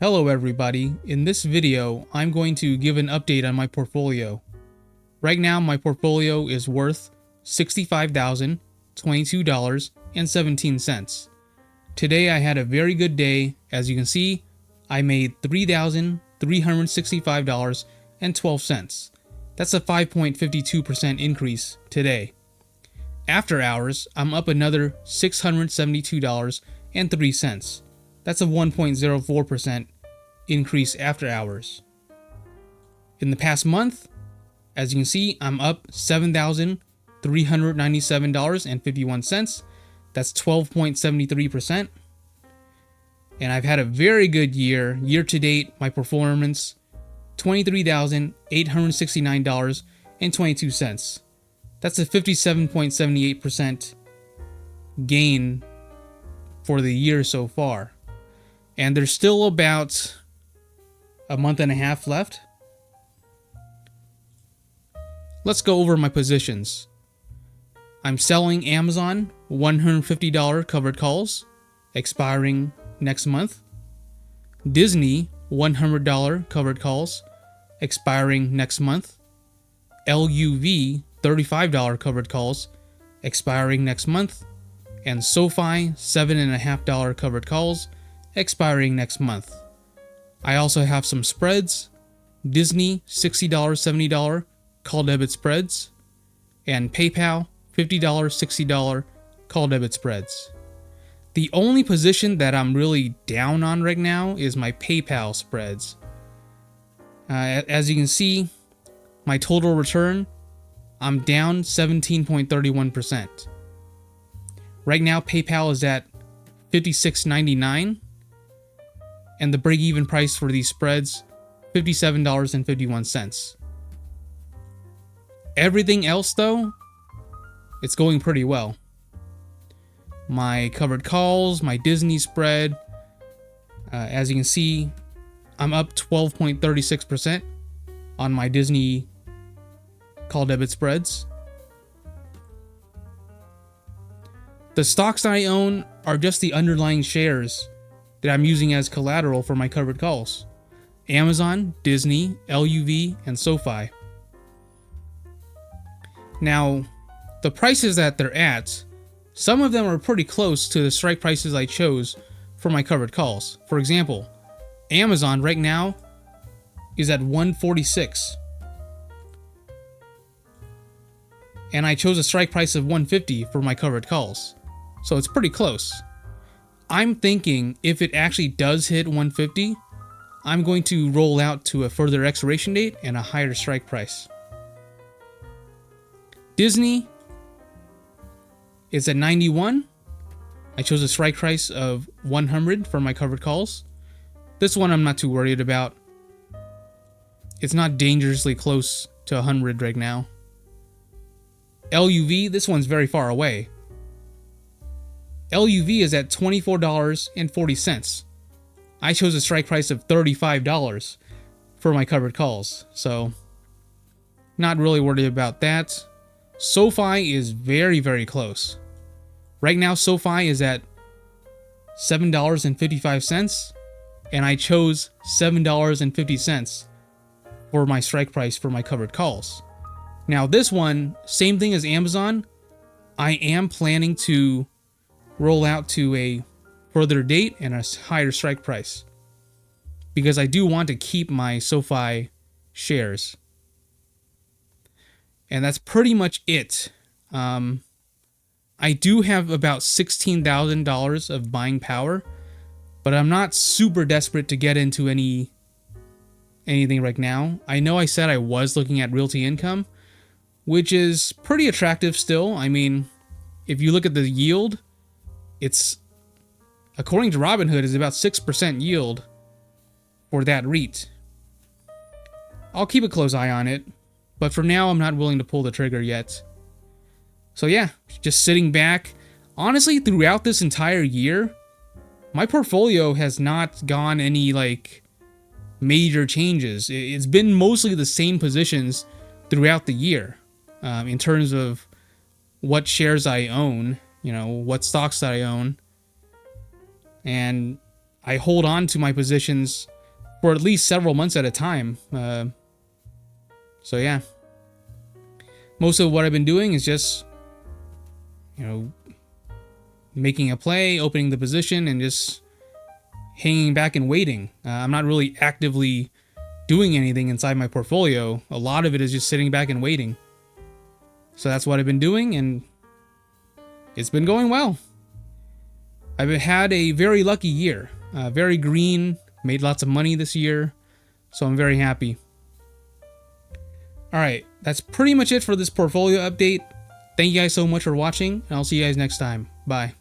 Hello everybody, in this video I'm going to give an update on my portfolio. Right now my portfolio is worth $65,022.17. Today I had a very good day. As you can see, I made $3,365.12. That's a 5.52% increase today. After hours, I'm up another $672.03. That's a 1.04% increase after hours. In the past month, as you can see, I'm up $7,397.51. That's 12.73%. And I've had a very good year. Year to date, my performance, $23,869.22. That's a 57.78% gain for the year so far. And there's still about a month and a half left. Let's go over my positions. I'm selling Amazon $150 covered calls, expiring next month. Disney $100 covered calls, expiring next month. LUV $35 covered calls, expiring next month. And SoFi $7.50 covered calls, expiring next month. I also have some spreads. Disney $60, $70 call debit spreads, and PayPal $50, $60 call debit spreads. The only position that I'm really down on right now is my PayPal spreads. As you can see, my total return, I'm down 17.31%. Right now PayPal is at $56.99. And the break-even price for these spreads, $57.51. Everything else, though, it's going pretty well. My covered calls, my Disney spread, as you can see, I'm up 12.36% on my Disney call debit spreads. The stocks that I own are just the underlying shares that I'm using as collateral for my covered calls. Amazon, Disney, LUV, and SoFi. Now, the prices that they're at, some of them are pretty close to the strike prices I chose for my covered calls. For example, Amazon right now is at $146. And I chose a strike price of $150 for my covered calls. So it's pretty close. I'm thinking if it actually does hit 150, I'm going to roll out to a further expiration date and a higher strike price. Disney is at 91. I chose a strike price of 100 for my covered calls. This one I'm not too worried about. It's not dangerously close to 100 right now. LUV, this one's very far away. LUV is at $24.40. I chose a strike price of $35 for my covered calls, so not really worried about that. SoFi is very, very close. Right now, SoFi is at $7.55, and I chose $7.50 for my strike price for my covered calls. Now, this one, same thing as Amazon, I am planning to roll out to a further date and a higher strike price because I do want to keep my SoFi shares. And that's pretty much it. I do have about $16,000 of buying power, but I'm not super desperate to get into anything right now. I know I said I was looking at realty income, which is pretty attractive still. I mean, if you look at the yield, it's, according to Robinhood, is about 6% yield for that REIT. I'll keep a close eye on it, but for now I'm not willing to pull the trigger yet. So yeah, just sitting back. Honestly, throughout this entire year, my portfolio has not gone any major changes. It's been mostly the same positions throughout the year in terms of what shares I own, what stocks that I own. And I hold on to my positions for at least several months at a time. So yeah, most of what I've been doing is just, making a play, opening the position, and just hanging back and waiting. I'm not really actively doing anything inside my portfolio. A lot of it is just sitting back and waiting. So that's what I've been doing, and it's been going well. I've had a very lucky year. Very green, made lots of money this year, so I'm very happy. Alright, that's pretty much it for this portfolio update. Thank you guys so much for watching, and I'll see you guys next time. Bye.